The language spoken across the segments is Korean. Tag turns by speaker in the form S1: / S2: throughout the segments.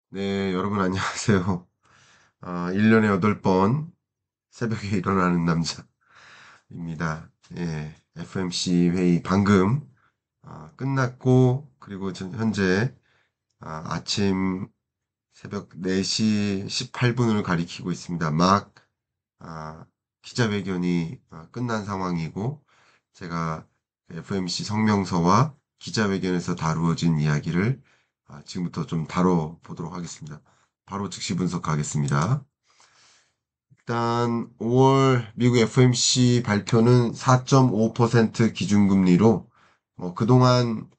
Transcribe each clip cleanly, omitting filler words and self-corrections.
S1: 네, 여러분 안녕하세요. 1년에 8번 새벽에 일어나는 남자입니다. 예, FMC 회의 방금 끝났고, 그리고 현재 아침 새벽 4시 18분을 가리키고 있습니다. 막 아, 기자회견이 끝난 상황이고, 제가 FMC 성명서와 기자회견에서 다루어진 이야기를 지금부터 좀 다뤄보도록 하겠습니다. 바로 즉시 분석하겠습니다. 일단 5월 미국 FOMC 발표는 4.5% 기준금리로 그동안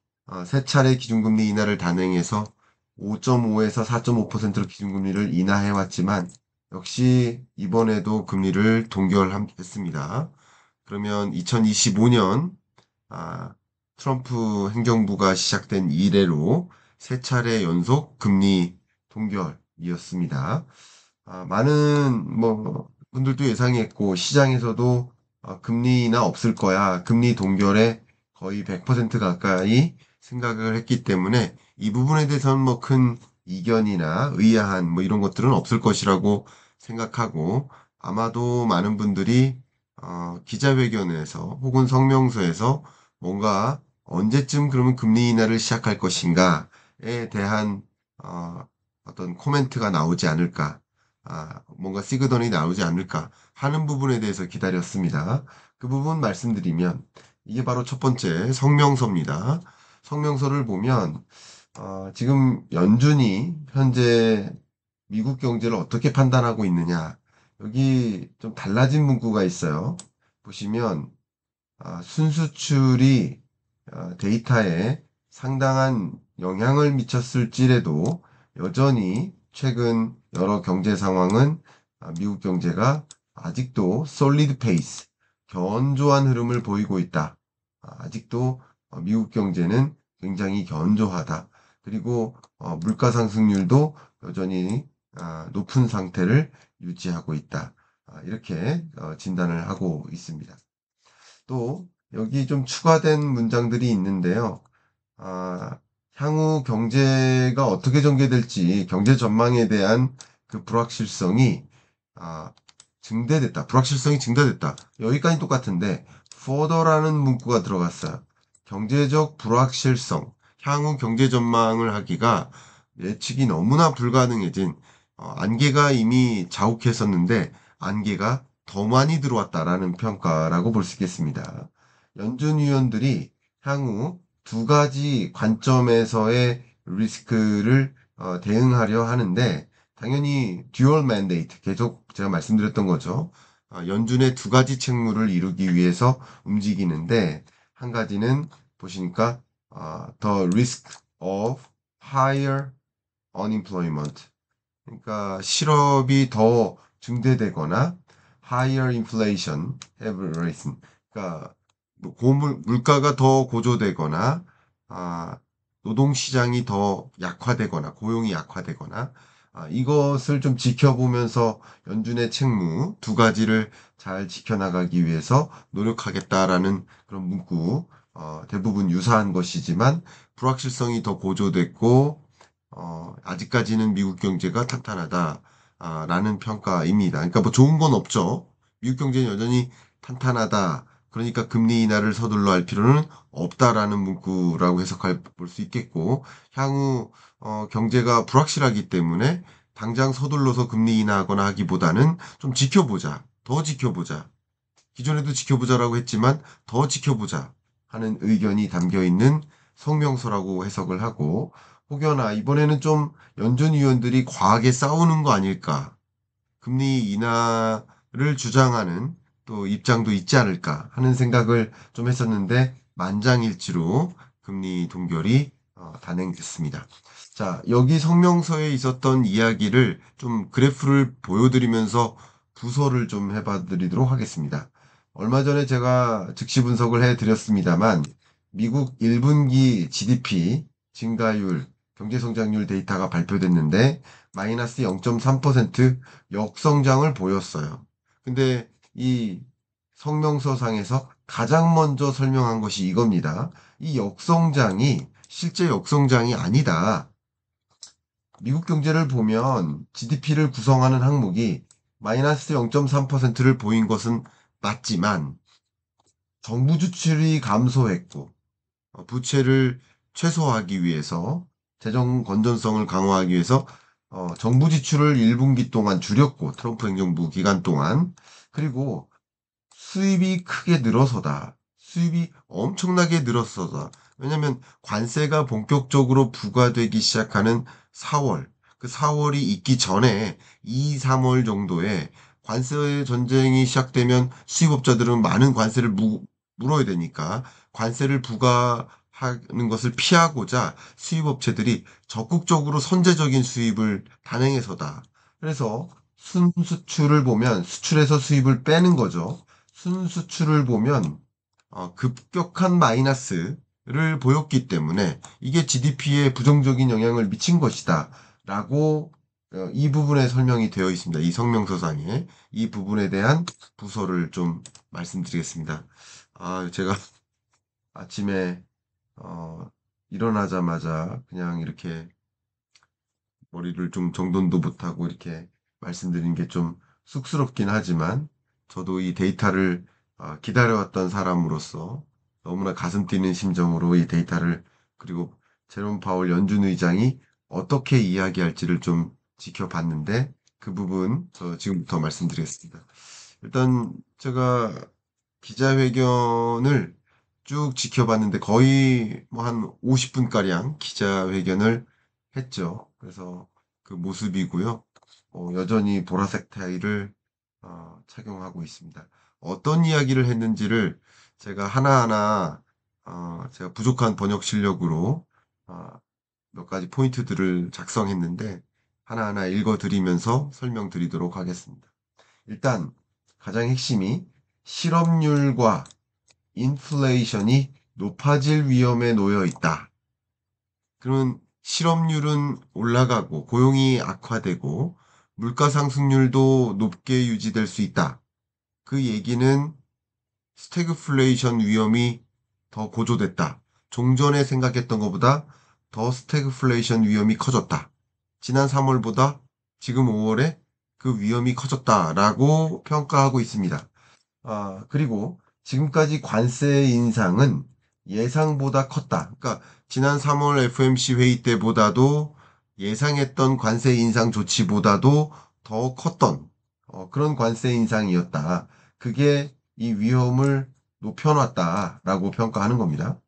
S1: 세 차례 기준금리 인하를 단행해서 5.5에서 4.5%로 기준금리를 인하해왔지만 역시 이번에도 금리를 동결했습니다. 그러면 2025년 트럼프 행정부가 시작된 이래로 세 차례 연속 금리 동결이었습니다. 많은 분들도 예상했고 시장에서도 금리 인하 없을 거야. 금리 동결에 거의 100% 가까이 생각을 했기 때문에 이 부분에 대해서는 큰 이견이나 의아한 이런 것들은 없을 것이라고 생각하고 아마도 많은 분들이 기자회견에서 혹은 성명서에서 뭔가 언제쯤 그러면 금리 인하를 시작할 것인가에 대한 어떤 코멘트가 나오지 않을까, 뭔가 시그널이 나오지 않을까 하는 부분에 대해서 기다렸습니다. 그 부분 말씀드리면 이게 바로 첫 번째 성명서입니다. 성명서를 보면 지금 연준이 현재 미국 경제를 어떻게 판단하고 있느냐, 여기 좀 달라진 문구가 있어요. 보시면 순수출이 데이터에 상당한 영향을 미쳤을지라도 여전히 최근 여러 경제 상황은 미국 경제가 아직도 솔리드 페이스, 견조한 흐름을 보이고 있다. 아직도 미국 경제는 굉장히 견조하다. 그리고 물가 상승률도 여전히 높은 상태를 유지하고 있다. 이렇게 진단을 하고 있습니다. 또 여기 좀 추가된 문장들이 있는데요. 아, 향후 경제가 어떻게 전개될지 경제 전망에 대한 그 불확실성이 아, 증대됐다. 불확실성이 증대됐다. 여기까지 똑같은데 further라는 문구가 들어갔어요. 경제적 불확실성, 향후 경제 전망을 하기가 예측이 너무나 불가능해진 안개가 이미 자욱했었는데 안개가 더 많이 들어왔다라는 평가라고 볼 수 있겠습니다. 연준 위원들이 향후 두 가지 관점에서의 리스크를 대응하려 하는데 당연히 듀얼 맨데이트 계속 제가 말씀드렸던 거죠. 연준의 두 가지 책무를 이루기 위해서 움직이는데 한 가지는 보시니까 the risk of higher unemployment, 그러니까 실업이 더 증대되거나 higher inflation have risen, 그러니까 물가가 더 고조되거나 노동시장이 더 약화되거나 고용이 약화되거나 이것을 좀 지켜보면서 연준의 책무 두 가지를 잘 지켜나가기 위해서 노력하겠다라는 그런 문구, 대부분 유사한 것이지만 불확실성이 더 고조됐고 아직까지는 미국 경제가 탄탄하다, 라는 평가입니다. 그러니까 뭐 좋은 건 없죠. 미국 경제는 여전히 탄탄하다. 그러니까 금리 인하를 서둘러 할 필요는 없다라는 문구라고 해석할 볼 수 있겠고, 향후 경제가 불확실하기 때문에 당장 서둘러서 금리 인하하거나 하기보다는 좀 지켜보자, 더 지켜보자. 기존에도 지켜보자라고 했지만 더 지켜보자 하는 의견이 담겨 있는 성명서라고 해석을 하고, 혹여나 이번에는 좀 연준 위원들이 과하게 싸우는 거 아닐까, 금리 인하를 주장하는 또 입장도 있지 않을까 하는 생각을 좀 했었는데 만장일치로 금리 동결이 단행됐습니다. 자, 여기 성명서에 있었던 이야기를 좀 그래프를 보여드리면서 부서를 좀 해봐 드리도록 하겠습니다. 얼마 전에 제가 즉시 분석을 해드렸습니다만 미국 1분기 GDP 증가율, 경제성장률 데이터가 발표됐는데 마이너스 0.3% 역성장을 보였어요. 근데 이 성명서상에서 가장 먼저 설명한 것이 이겁니다. 이 역성장이 실제 역성장이 아니다. 미국 경제를 보면 GDP를 구성하는 항목이 마이너스 0.3%를 보인 것은 맞지만 정부 지출이 감소했고 부채를 최소화하기 위해서 재정 건전성을 강화하기 위해서 정부 지출을 1분기 동안 줄였고 트럼프 행정부 기간 동안 그리고 수입이 크게 늘어서다. 수입이 엄청나게 늘었어다. 왜냐면 관세가 본격적으로 부과되기 시작하는 4월, 그 4월이 있기 전에 2, 3월 정도에 관세 전쟁이 시작되면 수입업자들은 많은 관세를 물어야 되니까 관세를 부과하는 것을 피하고자 수입업체들이 적극적으로 선제적인 수입을 단행해서다. 그래서 순수출을 보면 수출에서 수입을 빼는 거죠. 순수출을 보면 급격한 마이너스를 보였기 때문에 이게 GDP에 부정적인 영향을 미친 것이다. 라고 이 부분에 설명이 되어 있습니다. 이 성명서상에 이 부분에 대한 부서를 좀 말씀드리겠습니다. 제가 아침에 일어나자마자 그냥 이렇게 머리를 좀 정돈도 못하고 이렇게 말씀드린 게 좀 쑥스럽긴 하지만 저도 이 데이터를 기다려왔던 사람으로서 너무나 가슴 뛰는 심정으로 이 데이터를 그리고 제롬 파월 연준 의장이 어떻게 이야기할지를 좀 지켜봤는데 그 부분 저 지금부터 말씀드리겠습니다. 일단 제가 기자회견을 쭉 지켜봤는데 거의 뭐 한 50분가량 기자회견을 했죠. 그래서 그 모습이고요. 여전히 보라색 타이를 착용하고 있습니다. 어떤 이야기를 했는지를 제가 하나하나 제가 부족한 번역 실력으로 어, 몇 가지 포인트들을 작성했는데 하나하나 읽어드리면서 설명드리도록 하겠습니다. 일단 가장 핵심이 실업률과 인플레이션이 높아질 위험에 놓여 있다. 그러면 실업률은 올라가고 고용이 악화되고 물가 상승률도 높게 유지될 수 있다. 그 얘기는 스태그플레이션 위험이 더 고조됐다. 종전에 생각했던 것보다 더 스태그플레이션 위험이 커졌다. 지난 3월보다 지금 5월에 그 위험이 커졌다라고 평가하고 있습니다. 그리고 지금까지 관세 인상은 예상보다 컸다. 그러니까 지난 3월 FOMC 회의 때보다도 예상했던 관세 인상 조치보다도 더 컸던 그런 관세 인상이었다. 그게 이 위험을 높여놨다라고 평가하는 겁니다.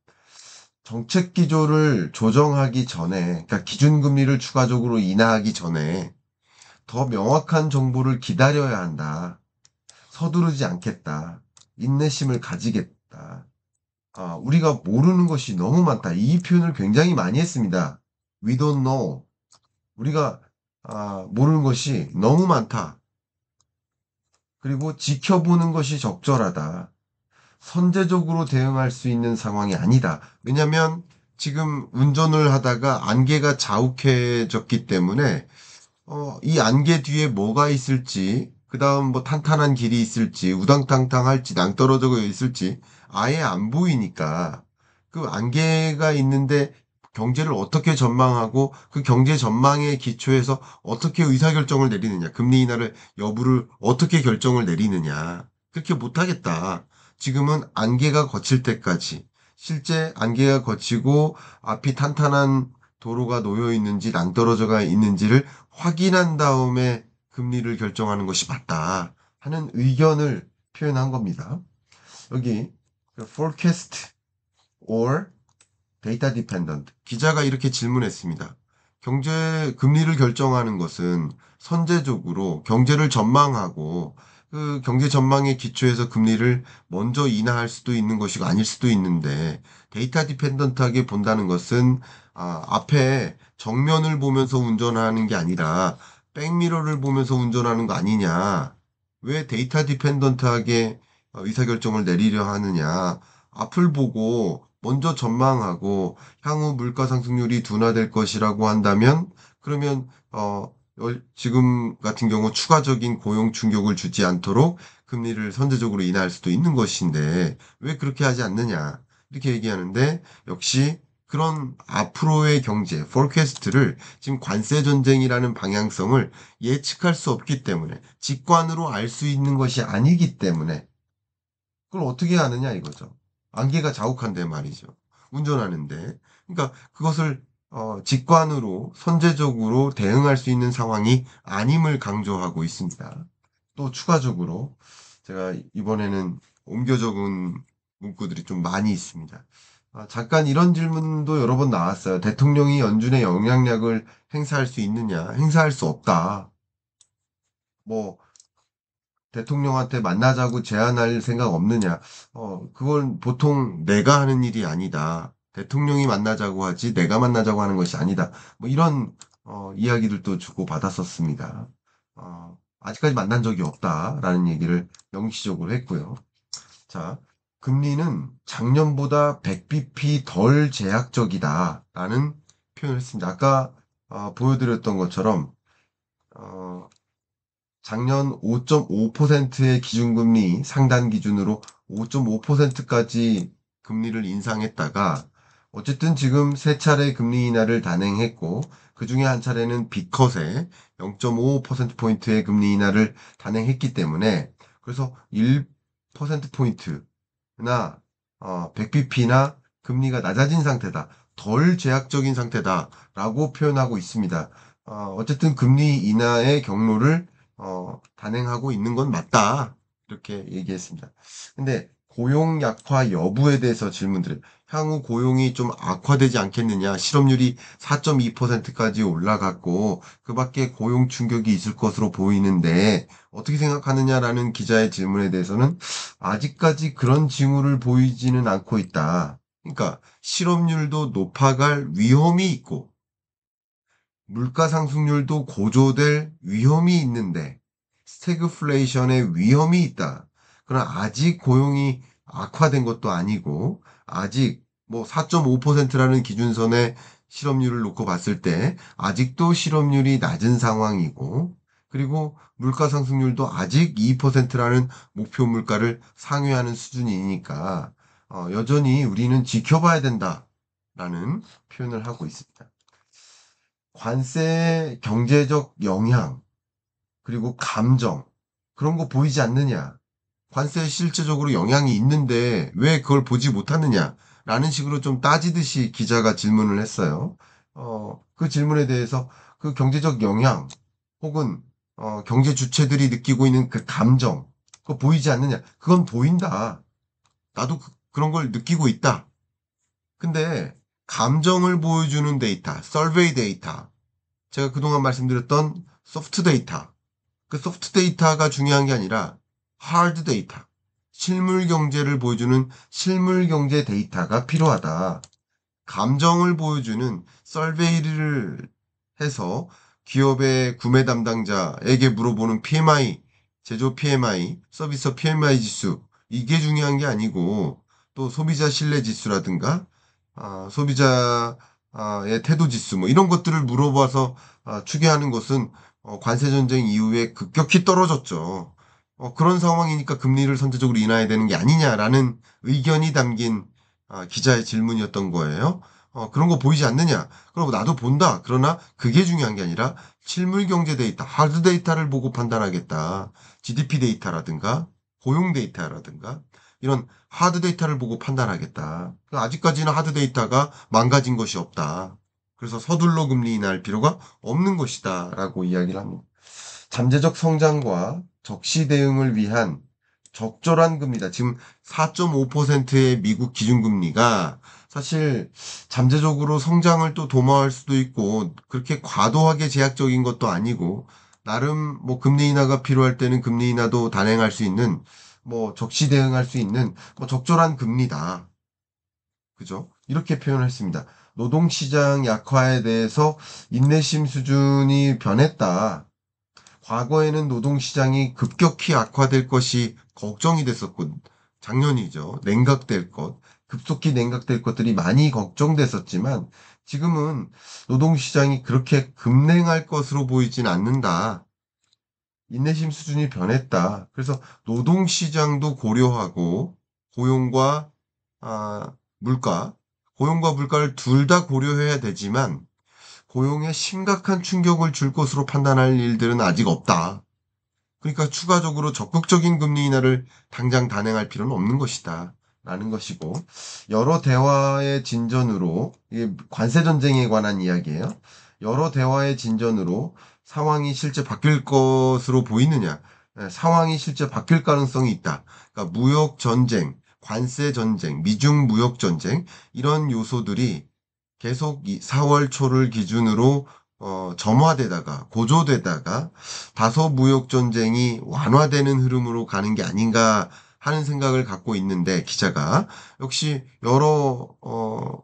S1: 정책 기조를 조정하기 전에, 그러니까 기준금리를 추가적으로 인하하기 전에 더 명확한 정보를 기다려야 한다. 서두르지 않겠다. 인내심을 가지겠다. 우리가 모르는 것이 너무 많다. 이 표현을 굉장히 많이 했습니다. We don't know. 우리가 모르는 것이 너무 많다. 그리고 지켜보는 것이 적절하다. 선제적으로 대응할 수 있는 상황이 아니다. 왜냐하면 지금 운전을 하다가 안개가 자욱해졌기 때문에 이 안개 뒤에 뭐가 있을지, 그 다음 뭐 탄탄한 길이 있을지, 우당탕탕 할지, 낭떠러져 있을지, 아예 안 보이니까, 그 안개가 있는데 경제를 어떻게 전망하고, 그 경제 전망에 기초해서 어떻게 의사결정을 내리느냐, 금리 인하를 여부를 어떻게 결정을 내리느냐, 그렇게 못하겠다. 지금은 안개가 거칠 때까지, 실제 안개가 거치고 앞이 탄탄한 도로가 놓여 있는지 낭떠러져가 있는지를 확인한 다음에 금리를 결정하는 것이 맞다 하는 의견을 표현한 겁니다. 여기 forecast or data dependent 기자가 이렇게 질문했습니다. 경제 금리를 결정하는 것은 선제적으로 경제를 전망하고 그 경제 전망에 기초해서 금리를 먼저 인하할 수도 있는 것이고 아닐 수도 있는데 데이터 디펜던트하게 본다는 것은 앞에 정면을 보면서 운전하는 게 아니라 백미러를 보면서 운전하는 거 아니냐. 왜 데이터 디펜던트하게 의사결정을 내리려 하느냐. 앞을 보고 먼저 전망하고 향후 물가 상승률이 둔화될 것이라고 한다면 그러면 지금 같은 경우 추가적인 고용 충격을 주지 않도록 금리를 선제적으로 인하할 수도 있는 것인데 왜 그렇게 하지 않느냐 이렇게 얘기하는데 역시 그런 앞으로의 경제, 포캐스트를 지금 관세 전쟁이라는 방향성을 예측할 수 없기 때문에 직관으로 알 수 있는 것이 아니기 때문에 그걸 어떻게 하느냐 이거죠. 안개가 자욱한데 말이죠. 운전하는데. 그러니까 그것을 직관으로 선제적으로 대응할 수 있는 상황이 아님을 강조하고 있습니다. 또 추가적으로 제가 이번에는 옮겨 적은 문구들이 좀 많이 있습니다. 잠깐 이런 질문도 여러 번 나왔어요. 대통령이 연준에 영향력을 행사할 수 있느냐? 행사할 수 없다. 뭐 대통령한테 만나자고 제안할 생각 없느냐? 그건 보통 내가 하는 일이 아니다. 대통령이 만나자고 하지 내가 만나자고 하는 것이 아니다. 뭐 이런 이야기들도 주고 받았었습니다. 아직까지 만난 적이 없다라는 얘기를 명시적으로 했고요. 자, 금리는 작년보다 100bp 덜 제약적이다라는 표현을 했습니다. 아까 보여드렸던 것처럼 어, 작년 5.5%의 기준금리 상단 기준으로 5.5%까지 금리를 인상했다가 어쨌든 지금 세 차례 금리 인하를 단행했고 그 중에 한 차례는 B컷에 0.5%포인트의 금리 인하를 단행했기 때문에 그래서 1%포인트나 100bp나 금리가 낮아진 상태다. 덜 제약적인 상태다라고 표현하고 있습니다. 어쨌든 금리 인하의 경로를 단행하고 있는 건 맞다. 이렇게 얘기했습니다. 근데 고용 약화 여부에 대해서 질문드려요. 향후 고용이 좀 악화되지 않겠느냐. 실업률이 4.2%까지 올라갔고 그 밖에 고용 충격이 있을 것으로 보이는데 어떻게 생각하느냐라는 기자의 질문에 대해서는 아직까지 그런 징후를 보이지는 않고 있다. 그러니까 실업률도 높아갈 위험이 있고 물가 상승률도 고조될 위험이 있는데 스태그플레이션의 위험이 있다. 그러나 아직 고용이 악화된 것도 아니고 아직 뭐 4.5%라는 기준선에 실업률을 놓고 봤을 때 아직도 실업률이 낮은 상황이고 그리고 물가 상승률도 아직 2%라는 목표 물가를 상회하는 수준이니까 여전히 우리는 지켜봐야 된다라는 표현을 하고 있습니다. 관세의 경제적 영향, 그리고 감정, 그런 거 보이지 않느냐? 관세에 실질적으로 영향이 있는데 왜 그걸 보지 못하느냐? 라는 식으로 좀 따지듯이 기자가 질문을 했어요. 그 질문에 대해서 그 경제적 영향, 혹은, 경제 주체들이 느끼고 있는 그 감정, 그거 보이지 않느냐? 그건 보인다. 나도 그런 걸 느끼고 있다. 근데 감정을 보여주는 데이터, 서베이 데이터, 제가 그동안 말씀드렸던 소프트 데이터, 그 소프트 데이터가 중요한 게 아니라 하드 데이터, 실물 경제를 보여주는 실물 경제 데이터가 필요하다. 감정을 보여주는 설베이를 해서 기업의 구매 담당자에게 물어보는 PMI, 제조 PMI, 서비스 PMI 지수, 이게 중요한 게 아니고 또 소비자 신뢰 지수라든가 소비자의 태도 지수 뭐 이런 것들을 물어봐서 추계하는 것은 관세 전쟁 이후에 급격히 떨어졌죠. 그런 상황이니까 금리를 선제적으로 인하해야 되는 게 아니냐라는 의견이 담긴 기자의 질문이었던 거예요. 그런 거 보이지 않느냐? 그럼 나도 본다. 그러나 그게 중요한 게 아니라 실물 경제 데이터, 하드 데이터를 보고 판단하겠다. GDP 데이터라든가 고용 데이터라든가 이런 하드 데이터를 보고 판단하겠다. 아직까지는 하드 데이터가 망가진 것이 없다. 그래서 서둘러 금리 인하할 필요가 없는 것이다라고 이야기를 합니다. 잠재적 성장과 적시 대응을 위한 적절한 금리다. 지금 4.5%의 미국 기준금리가 사실 잠재적으로 성장을 또 도모할 수도 있고 그렇게 과도하게 제약적인 것도 아니고 나름 뭐 금리 인하가 필요할 때는 금리 인하도 단행할 수 있는 뭐 적시 대응할 수 있는 뭐 적절한 금리다. 그죠? 이렇게 표현을 했습니다. 노동시장 약화에 대해서 인내심 수준이 변했다. 과거에는 노동시장이 급격히 악화될 것이 걱정이 됐었고, 작년이죠. 냉각될 것, 급속히 냉각될 것들이 많이 걱정됐었지만, 지금은 노동시장이 그렇게 급냉할 것으로 보이진 않는다. 인내심 수준이 변했다. 그래서 노동시장도 고려하고, 고용과, 물가, 고용과 물가를 둘 다 고려해야 되지만 고용에 심각한 충격을 줄 것으로 판단할 일들은 아직 없다. 그러니까 추가적으로 적극적인 금리 인하를 당장 단행할 필요는 없는 것이다. 라는 것이고, 여러 대화의 진전으로, 이게 관세 전쟁에 관한 이야기예요. 여러 대화의 진전으로 상황이 실제 바뀔 것으로 보이느냐? 상황이 실제 바뀔 가능성이 있다. 그러니까 무역 전쟁, 관세 전쟁, 미중 무역 전쟁 이런 요소들이 계속 4월 초를 기준으로 점화되다가 고조되다가 다소 무역 전쟁이 완화되는 흐름으로 가는 게 아닌가 하는 생각을 갖고 있는데 기자가 역시 여러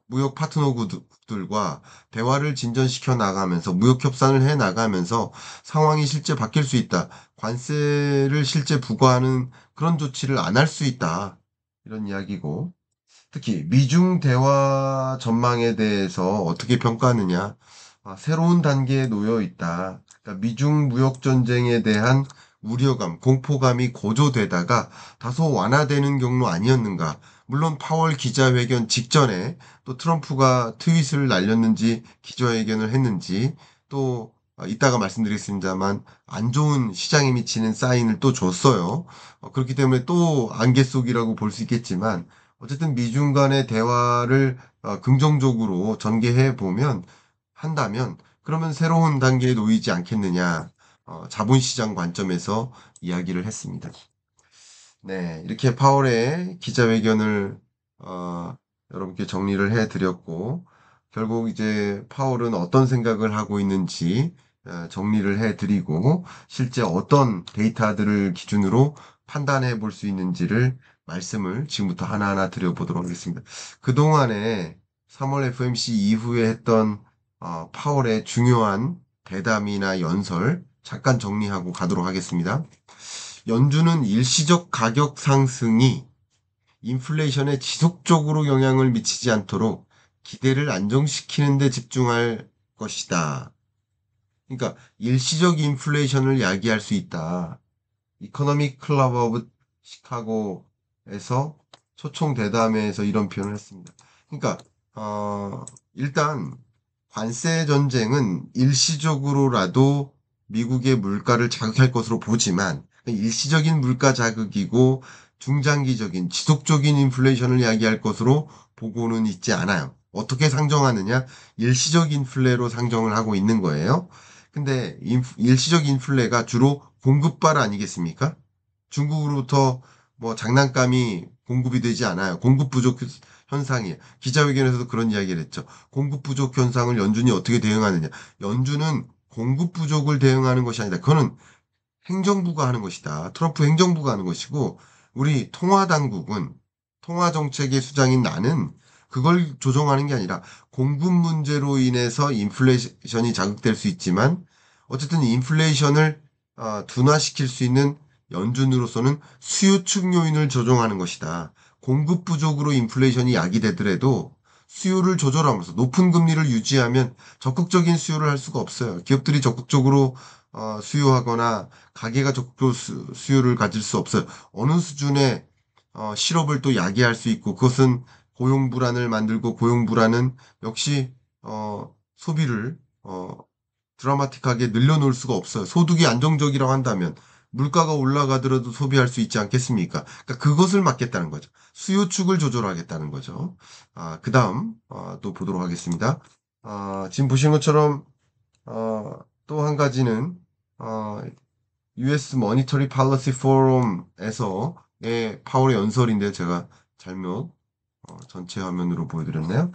S1: 무역 파트너국들과 대화를 진전시켜 나가면서 무역 협상을 해 나가면서 상황이 실제 바뀔 수 있다. 관세를 실제 부과하는 그런 조치를 안 할 수 있다. 이런 이야기고 특히 미중 대화 전망에 대해서 어떻게 평가하느냐. 새로운 단계에 놓여 있다. 그러니까 미중 무역 전쟁에 대한 우려감, 공포감이 고조되다가 다소 완화되는 경로 아니었는가. 물론 파월 기자회견 직전에 또 트럼프가 트윗을 날렸는지 기자회견을 했는지 또 이따가 말씀드리겠습니다만 안 좋은 시장에 미치는 사인을 또 줬어요. 그렇기 때문에 또 안개 속이라고 볼 수 있겠지만 어쨌든 미중 간의 대화를 긍정적으로 전개해 보면 한다면 그러면 새로운 단계에 놓이지 않겠느냐. 자본시장 관점에서 이야기를 했습니다. 네, 이렇게 파월의 기자회견을 여러분께 정리를 해드렸고 결국 이제 파월은 어떤 생각을 하고 있는지 정리를 해드리고 실제 어떤 데이터들을 기준으로 판단해 볼 수 있는지를 말씀을 지금부터 하나하나 드려보도록 하겠습니다. 그동안에 3월 FOMC 이후에 했던 파월의 중요한 대담이나 연설 잠깐 정리하고 가도록 하겠습니다. 연준은 일시적 가격 상승이 인플레이션에 지속적으로 영향을 미치지 않도록 기대를 안정시키는 데 집중할 것이다. 그러니까 일시적 인플레이션을 야기할 수 있다. 이코노믹 클럽 오브 시카고에서 초청 대담회에서 이런 표현을 했습니다. 그러니까 일단 관세 전쟁은 일시적으로라도 미국의 물가를 자극할 것으로 보지만 일시적인 물가 자극이고 중장기적인 지속적인 인플레이션을 야기할 것으로 보고는 있지 않아요. 어떻게 상정하느냐? 일시적 인플레로 상정을 하고 있는 거예요. 근데 일시적 인플레가 주로 공급발 아니겠습니까? 중국으로부터 뭐 장난감이 공급이 되지 않아요. 공급 부족 현상이에요. 기자회견에서도 그런 이야기를 했죠. 공급 부족 현상을 연준이 어떻게 대응하느냐. 연준은 공급 부족을 대응하는 것이 아니다. 그거는 행정부가 하는 것이다. 트럼프 행정부가 하는 것이고 우리 통화당국은 통화정책의 수장인 나는 그걸 조정하는 게 아니라 공급 문제로 인해서 인플레이션이 자극될 수 있지만 어쨌든 인플레이션을 둔화시킬 수 있는 연준으로서는 수요 측 요인을 조정하는 것이다. 공급 부족으로 인플레이션이 야기되더라도 수요를 조절함으로써 높은 금리를 유지하면 적극적인 수요를 할 수가 없어요. 기업들이 적극적으로 수요하거나 가계가 적극적으로 수요를 가질 수 없어요. 어느 수준의 실업을 또 야기할 수 있고 그것은 고용 불안을 만들고 고용 불안은 역시 소비를 드라마틱하게 늘려놓을 수가 없어요. 소득이 안정적이라고 한다면 물가가 올라가더라도 소비할 수 있지 않겠습니까? 그러니까 그것을 막겠다는 거죠. 수요 축을 조절하겠다는 거죠. 그 다음 또 보도록 하겠습니다. 지금 보시는 것처럼 또 한 가지는 US Monetary Policy Forum에서의 파월의 연설인데 제가 잘못 전체 화면으로 보여드렸네요.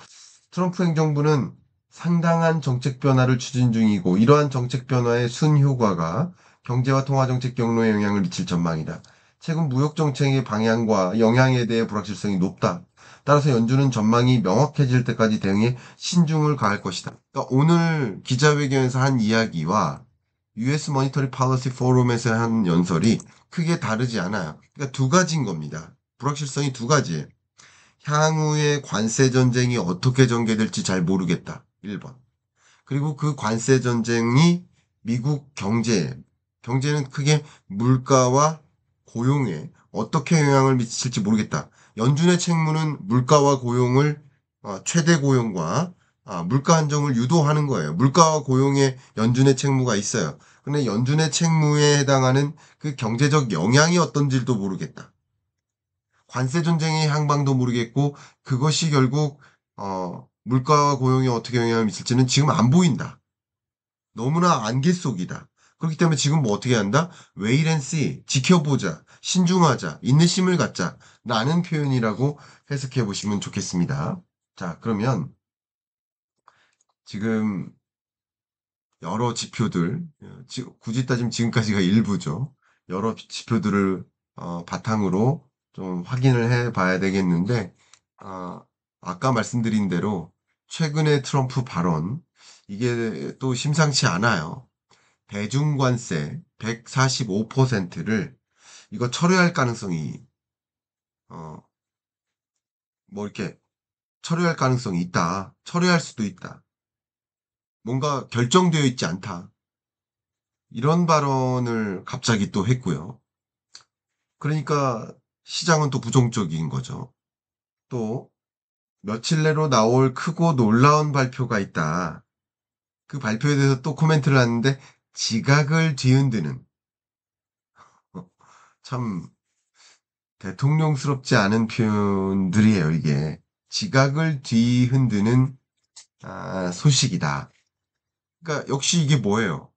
S1: 트럼프 행정부는 상당한 정책 변화를 추진 중이고 이러한 정책 변화의 순효과가 경제와 통화정책 경로에 영향을 미칠 전망이다. 최근 무역정책의 방향과 영향에 대해 불확실성이 높다. 따라서 연준은 전망이 명확해질 때까지 대응에 신중을 가할 것이다. 그러니까 오늘 기자회견에서 한 이야기와 US Monetary Policy Forum에서 한 연설이 크게 다르지 않아요. 그러니까 두 가지인 겁니다. 불확실성이 두 가지예요. 향후의 관세 전쟁이 어떻게 전개될지 잘 모르겠다. 1번. 그리고 그 관세 전쟁이 미국 경제는 크게 물가와 고용에 어떻게 영향을 미칠지 모르겠다. 연준의 책무는 물가와 고용을 최대 고용과 물가 안정을 유도하는 거예요. 물가와 고용의 연준의 책무가 있어요. 근데 연준의 책무에 해당하는 그 경제적 영향이 어떤지도 모르겠다. 관세 전쟁의 향방도 모르겠고 그것이 결국 물가와 고용에 어떻게 영향을 미칠지는 지금 안 보인다. 너무나 안개 속이다. 그렇기 때문에 지금 뭐 어떻게 한다? wait and see. 지켜보자. 신중하자. 인내심을 갖자. 라는 표현이라고 해석해 보시면 좋겠습니다. 자, 그러면 지금 여러 지표들, 굳이 따지면 지금까지가 일부죠. 여러 지표들을 바탕으로 좀 확인을 해 봐야 되겠는데, 아까 말씀드린 대로 최근의 트럼프 발언, 이게 또 심상치 않아요. 대중관세 145%를 이거 철회할 가능성이, 어, 뭐 이렇게 철회할 가능성이 있다. 철회할 수도 있다. 뭔가 결정되어 있지 않다. 이런 발언을 갑자기 또 했고요. 그러니까 시장은 또 부정적인 거죠. 또 며칠 내로 나올 크고 놀라운 발표가 있다. 그 발표에 대해서 또 코멘트를 하는데 지각을 뒤흔드는 참 대통령스럽지 않은 표현들이에요, 이게. 지각을 뒤흔드는 소식이다. 그러니까 역시 이게 뭐예요?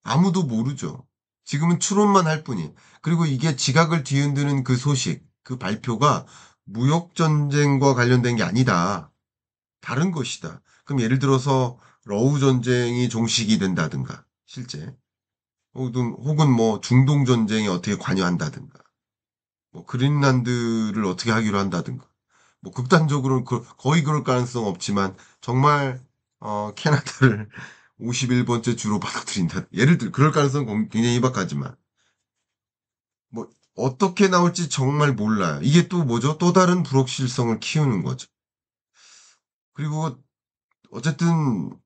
S1: 아무도 모르죠. 지금은 추론만 할 뿐이. 그리고 이게 지각을 뒤흔드는 그 소식, 그 발표가 무역 전쟁과 관련된 게 아니다. 다른 것이다. 그럼 예를 들어서 러우 전쟁이 종식이 된다든가, 실제. 혹은 뭐 중동 전쟁에 어떻게 관여한다든가, 뭐 그린란드를 어떻게 하기로 한다든가. 뭐 극단적으로는 거의 그럴 가능성 없지만 정말 캐나다를 51번째 주로 받아들인다. 예를 들어 그럴 가능성 굉장히 희박하지만 뭐 어떻게 나올지 정말 몰라요. 이게 또 뭐죠? 또 다른 불확실성을 키우는 거죠. 그리고 어쨌든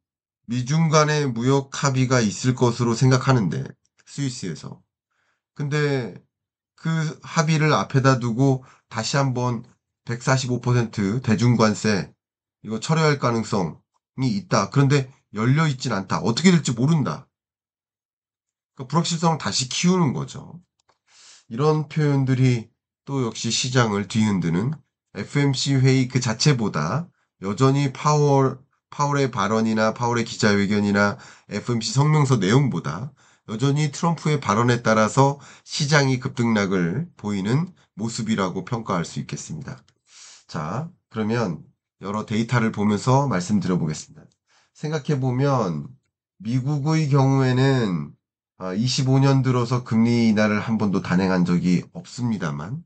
S1: 미중 간의 무역 합의가 있을 것으로 생각하는데 스위스에서. 근데 그 합의를 앞에다 두고 다시 한번 145% 대중관세 이거 철회할 가능성이 있다. 그런데 열려 있진 않다. 어떻게 될지 모른다. 그러니까 불확실성을 다시 키우는 거죠. 이런 표현들이 또 역시 시장을 뒤흔드는 FMC 회의 그 자체보다 여전히 파월의 발언이나 파월의 기자회견이나 FMC 성명서 내용보다 여전히 트럼프의 발언에 따라서 시장이 급등락을 보이는 모습이라고 평가할 수 있겠습니다. 자, 그러면 여러 데이터를 보면서 말씀드려 보겠습니다. 생각해 보면 미국의 경우에는 25년 들어서 금리 인하를 한 번도 단행한 적이 없습니다만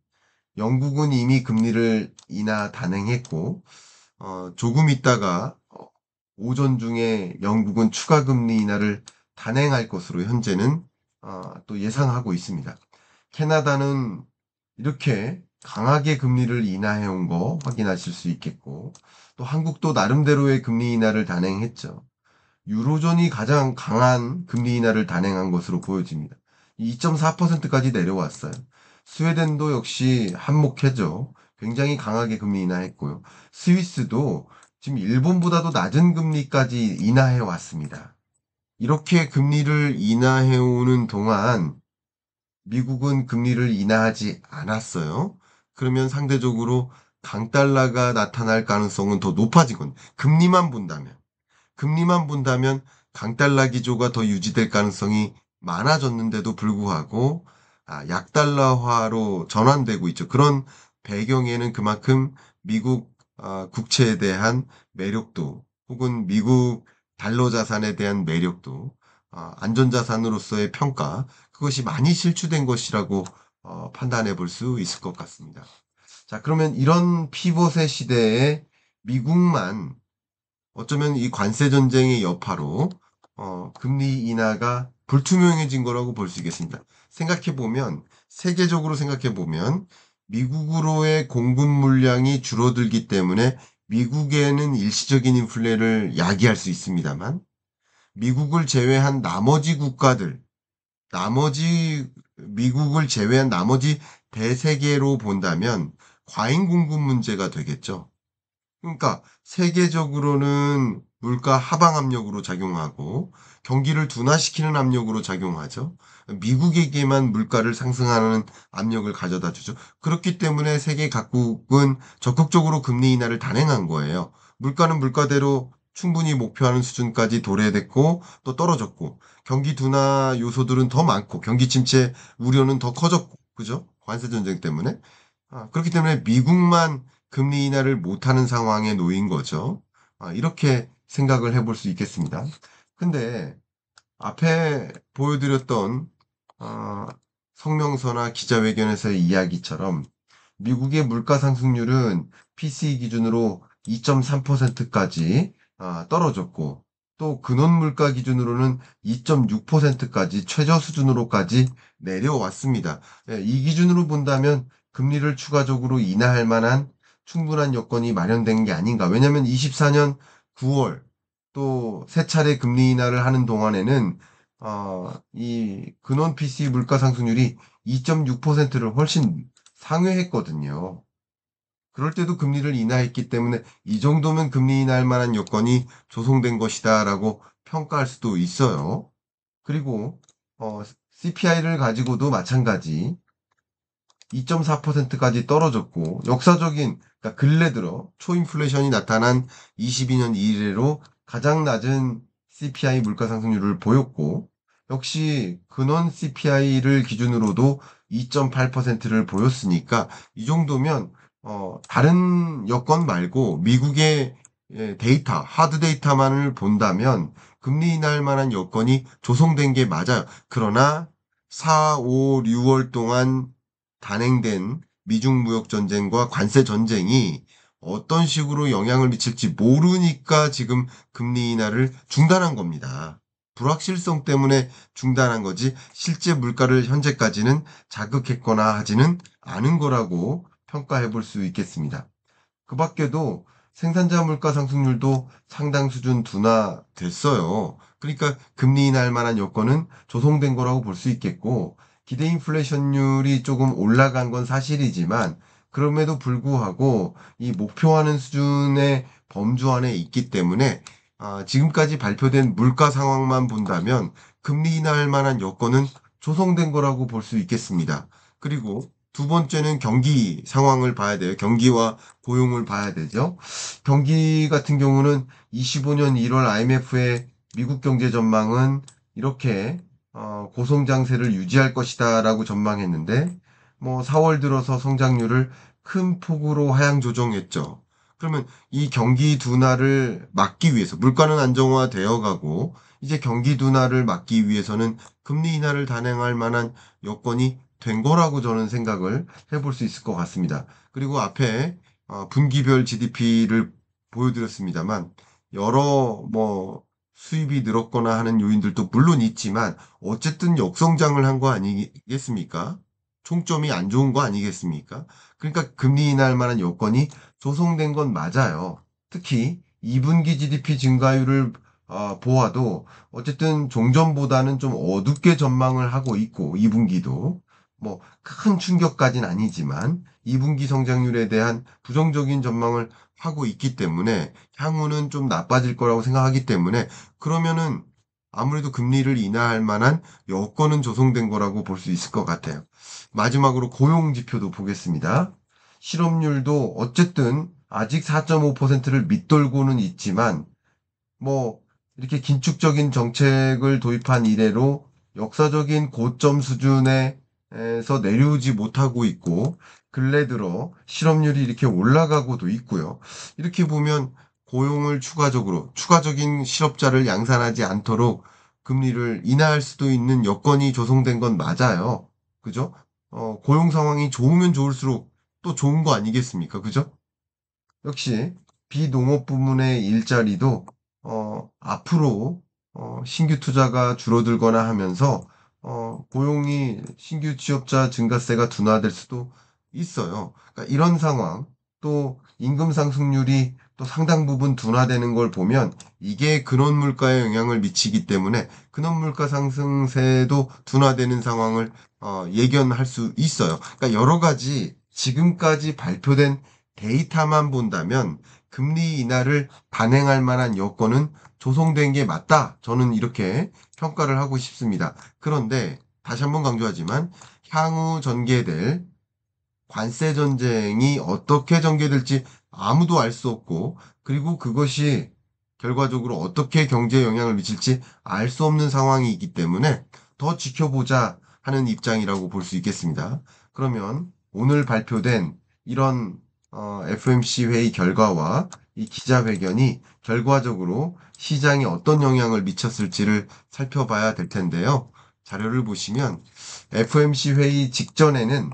S1: 영국은 이미 금리를 인하 단행했고 조금 있다가 오전 중에 영국은 추가 금리 인하를 단행할 것으로 현재는 또 예상하고 있습니다. 캐나다는 이렇게 강하게 금리를 인하해 온 거 확인하실 수 있겠고 또 한국도 나름대로의 금리 인하를 단행했죠. 유로존이 가장 강한 금리 인하를 단행한 것으로 보여집니다. 2.4%까지 내려왔어요. 스웨덴도 역시 한몫했죠. 굉장히 강하게 금리 인하했고요. 스위스도 지금 일본보다도 낮은 금리까지 인하해 왔습니다. 이렇게 금리를 인하해 오는 동안 미국은 금리를 인하하지 않았어요. 그러면 상대적으로 강달러가 나타날 가능성은 더 높아지건 금리만 본다면 강달러 기조가 더 유지될 가능성이 많아졌는데도 불구하고 약달러화로 전환되고 있죠. 그런 배경에는 그만큼 미국 국채에 대한 매력도 혹은 미국 달러 자산에 대한 매력도 안전자산으로서의 평가 그것이 많이 실추된 것이라고 판단해 볼 수 있을 것 같습니다. 자, 그러면 이런 피벗의 시대에 미국만 어쩌면 이 관세 전쟁의 여파로 금리 인하가 불투명해진 거라고 볼 수 있겠습니다. 생각해 보면 세계적으로 생각해 보면 미국으로의 공급 물량이 줄어들기 때문에 미국에는 일시적인 인플레를 야기할 수 있습니다만 미국을 제외한 미국을 제외한 나머지 대세계로 본다면 과잉 공급 문제가 되겠죠. 그러니까 세계적으로는 물가 하방 압력으로 작용하고 경기를 둔화시키는 압력으로 작용하죠. 미국에게만 물가를 상승하는 압력을 가져다 주죠. 그렇기 때문에 세계 각국은 적극적으로 금리 인하를 단행한 거예요. 물가는 물가대로 충분히 목표하는 수준까지 도래됐고 또 떨어졌고 경기 둔화 요소들은 더 많고 경기 침체 우려는 더 커졌고 그죠? 관세 전쟁 때문에. 그렇기 때문에 미국만 금리 인하를 못하는 상황에 놓인 거죠. 이렇게 생각을 해볼 수 있겠습니다. 근데 앞에 보여드렸던 어, 성명서나 기자회견에서의 이야기처럼 미국의 물가 상승률은 PCE 기준으로 2.3%까지 떨어졌고 또 근원 물가 기준으로는 2.6%까지 최저 수준으로까지 내려왔습니다. 예, 이 기준으로 본다면 금리를 추가적으로 인하할 만한 충분한 여건이 마련된 게 아닌가. 왜냐하면 24년 9월 또 세 차례 금리 인하를 하는 동안에는 이 근원 PC 물가 상승률이 2.6%를 훨씬 상회했거든요. 그럴 때도 금리를 인하했기 때문에 이 정도면 금리 인하할 만한 여건이 조성된 것이다라고 평가할 수도 있어요. 그리고 CPI를 가지고도 마찬가지 2.4%까지 떨어졌고 역사적인 그러니까 근래 들어 초인플레이션이 나타난 22년 이래로 가장 낮은 CPI 물가 상승률을 보였고 역시 근원 CPI를 기준으로도 2.8%를 보였으니까 이 정도면 다른 여건 말고 미국의 데이터, 하드 데이터만을 본다면 금리 인하할 만한 여건이 조성된 게 맞아요. 그러나 4, 5, 6월 동안 단행된 미중 무역 전쟁과 관세 전쟁이 어떤 식으로 영향을 미칠지 모르니까 지금 금리 인하를 중단한 겁니다. 불확실성 때문에 중단한 거지 실제 물가를 현재까지는 자극했거나 하지는 않은 거라고 평가해 볼 수 있겠습니다. 그 밖에도 생산자 물가 상승률도 상당 수준 둔화됐어요. 그러니까 금리 인하할 만한 여건은 조성된 거라고 볼 수 있겠고 기대 인플레이션율이 조금 올라간 건 사실이지만 그럼에도 불구하고 이 목표하는 수준의 범주 안에 있기 때문에 지금까지 발표된 물가 상황만 본다면 금리 인하할 만한 여건은 조성된 거라고 볼 수 있겠습니다. 그리고 두 번째는 경기 상황을 봐야 돼요. 경기와 고용을 봐야 되죠. 경기 같은 경우는 25년 1월 IMF의 미국 경제 전망은 이렇게 고성장세를 유지할 것이다라고 전망했는데 뭐 4월 들어서 성장률을 큰 폭으로 하향 조정했죠. 그러면 이 경기 둔화를 막기 위해서 물가는 안정화되어 가고 이제 경기 둔화를 막기 위해서는 금리 인하를 단행할 만한 여건이 된 거라고 저는 생각을 해볼 수 있을 것 같습니다. 그리고 앞에 분기별 GDP를 보여드렸습니다만 여러 뭐 수입이 늘었거나 하는 요인들도 물론 있지만 어쨌든 역성장을 한 거 아니겠습니까? 총점이 안 좋은 거 아니겠습니까? 그러니까 금리 인하할 만한 여건이 조성된 건 맞아요. 특히 2분기 GDP 증가율을 보아도 어쨌든 종전보다는 좀 어둡게 전망을 하고 있고 2분기도 뭐 큰 충격까지는 아니지만 2분기 성장률에 대한 부정적인 전망을 하고 있기 때문에 향후는 좀 나빠질 거라고 생각하기 때문에 그러면은 아무래도 금리를 인하할 만한 여건은 조성된 거라고 볼 수 있을 것 같아요. 마지막으로 고용 지표도 보겠습니다. 실업률도 어쨌든 아직 4.5%를 밑돌고는 있지만 뭐 이렇게 긴축적인 정책을 도입한 이래로 역사적인 고점 수준에서 내려오지 못하고 있고 근래 들어 실업률이 이렇게 올라가고도 있고요. 이렇게 보면 고용을 추가적인 실업자를 양산하지 않도록 금리를 인하할 수도 있는 여건이 조성된 건 맞아요. 그죠? 고용 상황이 좋으면 좋을수록 또 좋은 거 아니겠습니까? 그죠? 역시 비농업 부문의 일자리도 앞으로 신규 투자가 줄어들거나 하면서 고용이 신규 취업자 증가세가 둔화될 수도 있어요. 그러니까 이런 상황 또 임금 상승률이 또 상당 부분 둔화되는 걸 보면 이게 근원 물가에 영향을 미치기 때문에 근원 물가 상승세도 둔화되는 상황을 예견할 수 있어요. 그러니까 여러 가지 지금까지 발표된 데이터만 본다면 금리 인하를 단행할 만한 여건은 조성된 게 맞다. 저는 이렇게 평가를 하고 싶습니다. 그런데 다시 한번 강조하지만 향후 전개될 관세 전쟁이 어떻게 전개될지 아무도 알 수 없고, 그리고 그것이 결과적으로 어떻게 경제에 영향을 미칠지 알 수 없는 상황이기 때문에 더 지켜보자 하는 입장이라고 볼 수 있겠습니다. 그러면 오늘 발표된 이런 FOMC 회의 결과와 이 기자회견이 결과적으로 시장에 어떤 영향을 미쳤을지를 살펴봐야 될 텐데요. 자료를 보시면 FOMC 회의 직전에는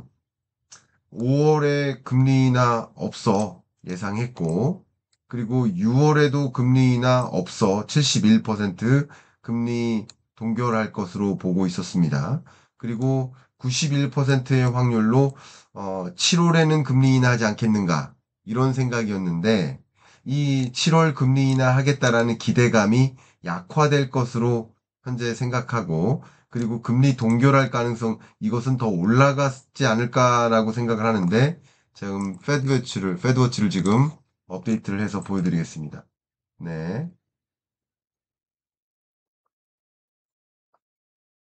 S1: 5월에 금리 인하 없어 예상했고, 그리고 6월에도 금리 인하 없어 71% 금리 동결할 것으로 보고 있었습니다. 그리고 91%의 확률로 7월에는 금리 인하하지 않겠는가 이런 생각이었는데, 이 7월 금리 인하하겠다라는 기대감이 약화될 것으로 현재 생각하고, 그리고 금리 동결할 가능성, 이것은 더 올라갔지 않을까라고 생각을 하는데, 지금 패드워치를 지금 업데이트를 해서 보여드리겠습니다. 네.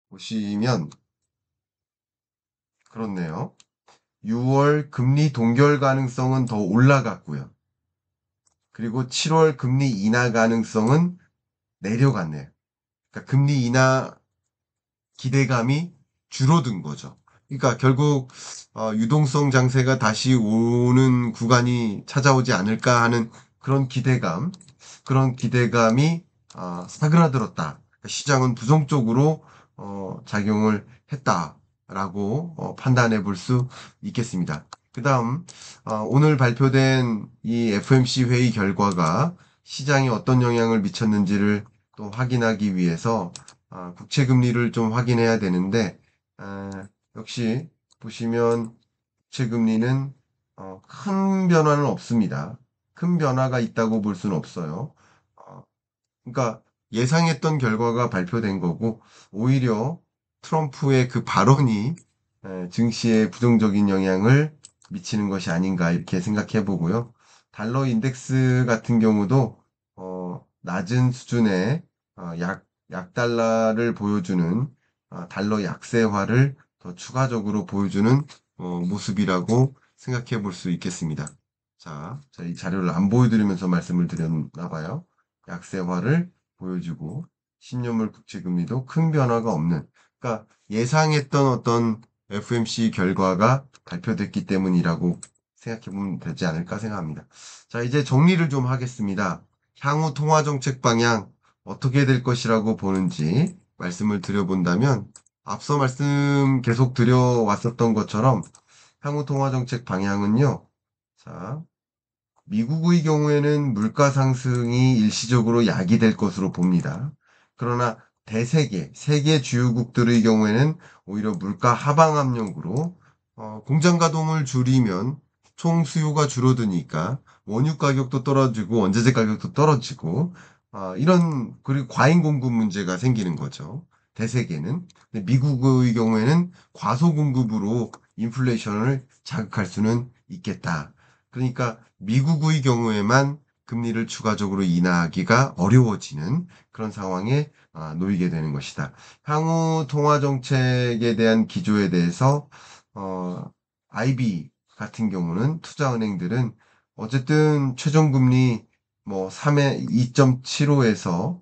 S1: 보시면, 그렇네요. 6월 금리 동결 가능성은 더 올라갔고요. 그리고 7월 금리 인하 가능성은 내려갔네요. 그러니까 금리 인하 기대감이 줄어든 거죠. 그러니까 결국 유동성 장세가 다시 오는 구간이 찾아오지 않을까 하는 그런 기대감, 그런 기대감이 사그라들었다. 그러니까 시장은 부정적으로 작용을 했다라고 판단해 볼 수 있겠습니다. 그 다음 오늘 발표된 이 FOMC 회의 결과가 시장에 어떤 영향을 미쳤는지를 또 확인하기 위해서 국채 금리를 좀 확인해야 되는데, 역시 보시면 국채 금리는 큰 변화는 없습니다. 큰 변화가 있다고 볼 수는 없어요. 어, 그러니까 예상했던 결과가 발표된 거고, 오히려 트럼프의 그 발언이 증시에 부정적인 영향을 미치는 것이 아닌가 이렇게 생각해 보고요. 달러 인덱스 같은 경우도 낮은 수준의 약달러를 보여주는 달러 약세화를 더 추가적으로 보여주는 모습이라고 생각해 볼 수 있겠습니다. 자, 이 자료를 안 보여드리면서 말씀을 드렸나 봐요. 약세화를 보여주고 신용물 국채 금리도 큰 변화가 없는, 그러니까 예상했던 어떤 FOMC 결과가 발표됐기 때문이라고 생각해 보면 되지 않을까 생각합니다. 자, 이제 정리를 좀 하겠습니다. 향후 통화 정책 방향 어떻게 될 것이라고 보는지 말씀을 드려본다면, 앞서 말씀 계속 드려왔었던 것처럼 향후 통화 정책 방향은요. 자, 미국의 경우에는 물가 상승이 일시적으로 야기될 것으로 봅니다. 그러나 세계 주요국들의 경우에는 오히려 물가 하방 압력으로 공장 가동을 줄이면 총 수요가 줄어드니까 원유 가격도 떨어지고 원자재 가격도 떨어지고 그리고 과잉 공급 문제가 생기는 거죠. 대세계는. 근데 미국의 경우에는 과소 공급으로 인플레이션을 자극할 수는 있겠다. 그러니까 미국의 경우에만 금리를 추가적으로 인하하기가 어려워지는 그런 상황에 놓이게 되는 것이다. 향후 통화 정책에 대한 기조에 대해서 IB 같은 경우는 투자은행들은 어쨌든 최종금리 뭐 3에 2.75에서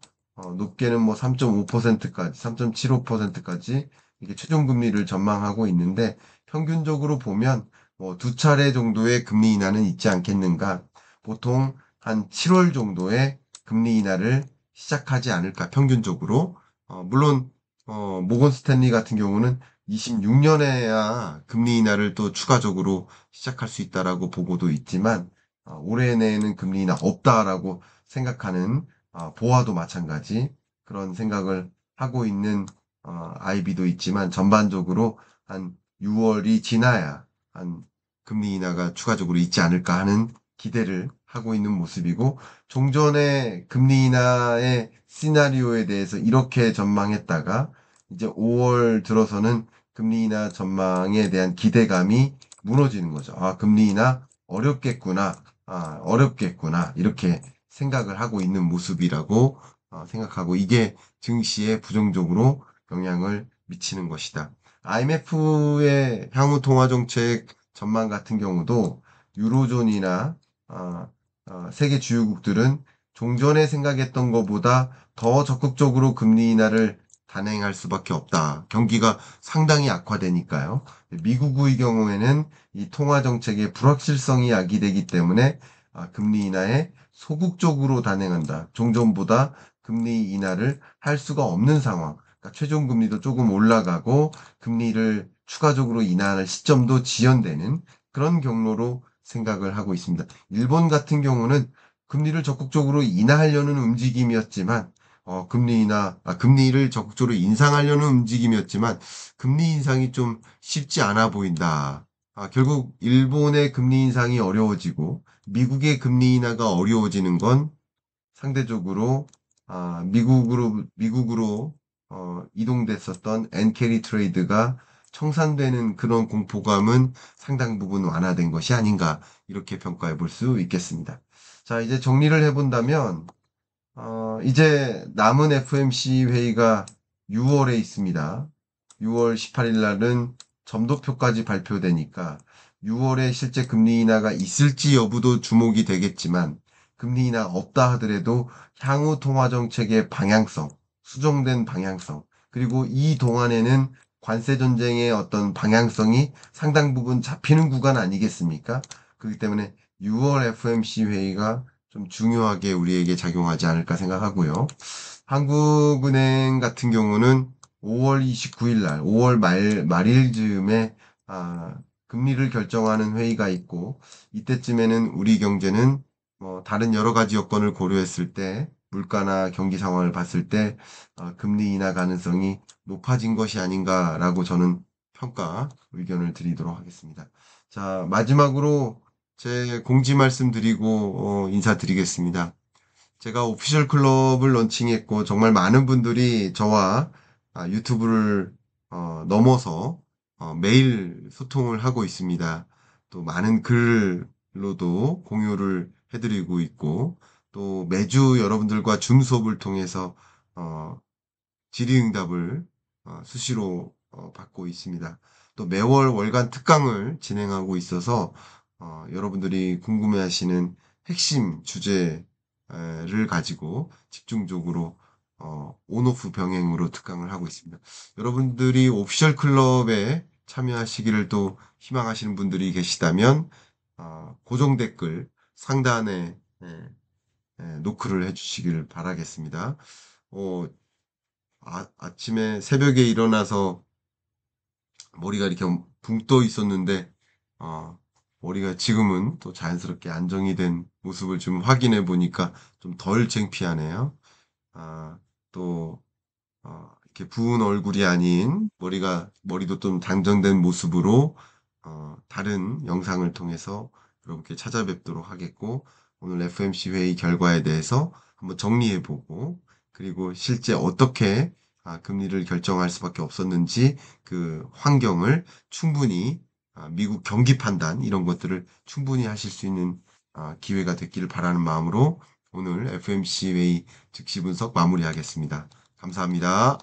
S1: 높게는 뭐 3.5%까지, 3.75%까지 이게 최종금리를 전망하고 있는데, 평균적으로 보면 뭐 두 차례 정도의 금리 인하는 있지 않겠는가. 보통 한 7월 정도에 금리 인하를 시작하지 않을까, 평균적으로. 물론 모건 스탠리 같은 경우는 26년에야 금리 인하를 또 추가적으로 시작할 수 있다라고 보고도 있지만, 올해 내에는 금리 인하 없다라고 생각하는 보아도 마찬가지 그런 생각을 하고 있는 IB도 있지만, 전반적으로 한 6월이 지나야 한 금리 인하가 추가적으로 있지 않을까 하는 기대를 하고 있는 모습이고, 종전의 금리 인하의 시나리오에 대해서 이렇게 전망했다가 이제 5월 들어서는 금리 인하 전망에 대한 기대감이 무너지는 거죠. 금리 인하 어렵겠구나, 이렇게 생각을 하고 있는 모습이라고 생각하고 이게 증시에 부정적으로 영향을 미치는 것이다. IMF의 향후 통화 정책 전망 같은 경우도 유로존이나 세계 주요국들은 종전에 생각했던 것보다 더 적극적으로 금리 인하를 단행할 수밖에 없다. 경기가 상당히 악화되니까요. 미국의 경우에는 이 통화 정책의 불확실성이 야기되기 때문에 금리 인하에 소극적으로 단행한다. 종전보다 금리 인하를 할 수가 없는 상황. 그러니까 최종 금리도 조금 올라가고 금리를 추가적으로 인하할 시점도 지연되는 그런 경로로 생각을 하고 있습니다. 일본 같은 경우는 금리를 적극적으로 인하하려는 움직임이었지만 금리를 적극적으로 인상하려는 움직임이었지만 금리 인상이 좀 쉽지 않아 보인다. 결국 일본의 금리 인상이 어려워지고 미국의 금리 인하가 어려워지는 건 상대적으로 미국으로 이동됐었던 엔캐리 트레이드가 청산되는 그런 공포감은 상당 부분 완화된 것이 아닌가 이렇게 평가해 볼 수 있겠습니다. 자, 이제 정리를 해본다면 이제 남은 FOMC 회의가 6월에 있습니다. 6월 18일 날은 점도표까지 발표되니까 6월에 실제 금리 인하가 있을지 여부도 주목이 되겠지만 금리 인하 없다 하더라도 향후 통화 정책의 방향성, 수정된 방향성, 그리고 이 동안에는 관세 전쟁의 어떤 방향성이 상당 부분 잡히는 구간 아니겠습니까? 그렇기 때문에 6월 FOMC 회의가 좀 중요하게 우리에게 작용하지 않을까 생각하고요. 한국은행 같은 경우는 5월 29일 날, 5월 말일 즈음에 금리를 결정하는 회의가 있고 이때쯤에는 우리 경제는 다른 여러 가지 여건을 고려했을 때 물가나 경기 상황을 봤을 때 금리 인하 가능성이 높아진 것이 아닌가라고 저는 의견을 드리도록 하겠습니다. 자, 마지막으로 제 공지 말씀드리고 인사드리겠습니다. 제가 오피셜 클럽을 런칭했고 정말 많은 분들이 저와 유튜브를 넘어서 매일 소통을 하고 있습니다. 또 많은 글로도 공유를 해드리고 있고 또 매주 여러분들과 줌 수업을 통해서 어, 질의응답을 수시로 받고 있습니다. 또 매월 월간 특강을 진행하고 있어서 여러분들이 궁금해하시는 핵심 주제를 가지고 집중적으로 온오프 병행으로 특강을 하고 있습니다. 여러분들이 오피셜 클럽에 참여하시기를 또 희망하시는 분들이 계시다면 고정 댓글 상단에 노크를 해주시길 바라겠습니다. 아침에 새벽에 일어나서 머리가 이렇게 붕 떠 있었는데, 머리가 지금은 또 자연스럽게 안정이 된 모습을 좀 확인해 보니까 좀 덜 창피하네요. 또, 이렇게 부은 얼굴이 아닌 머리도 좀 단정된 모습으로, 다른 영상을 통해서 여러분께 찾아뵙도록 하겠고, 오늘 FMC 회의 결과에 대해서 한번 정리해 보고, 그리고 실제 어떻게 금리를 결정할 수밖에 없었는지 그 환경을 충분히 미국 경기 판단 이런 것들을 충분히 하실 수 있는 기회가 됐기를 바라는 마음으로 오늘 FMC 회의 즉시 분석 마무리하겠습니다. 감사합니다.